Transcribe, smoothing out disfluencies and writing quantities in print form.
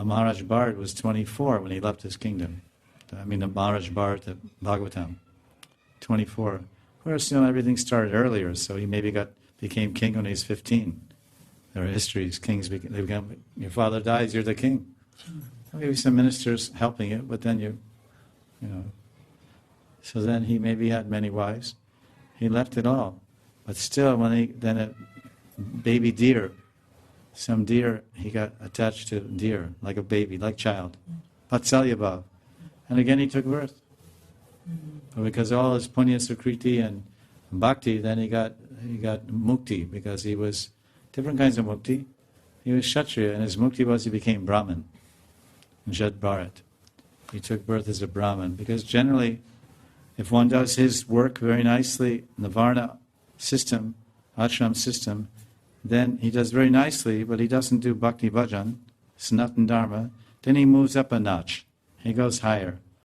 Maharaj Bharat was 24 when he left his kingdom. The Maharaj Bharat, the Bhagavatam, 24. Of course, everything started earlier, so he maybe became king when he was 15. There are histories, kings become, your father dies, you're the king. Maybe some ministers helping you, but then you know. So then he maybe had many wives. He left it all. But still, then a baby deer, some deer, he got attached to deer, like a baby, like child. Vatsalyabhav. And again he took birth. But because all his punya sukriti and bhakti, then he got mukti, because he was different kinds of mukti. He was Kshatriya, and his mukti was he became Brahmin. Jad Bharat. He took birth as a Brahmin, because generally, if one does his work very nicely in the Varna system, ashram system, then he does very nicely, but he doesn't do bhakti bhajan, sanatan dharma, then he moves up a notch. He goes higher.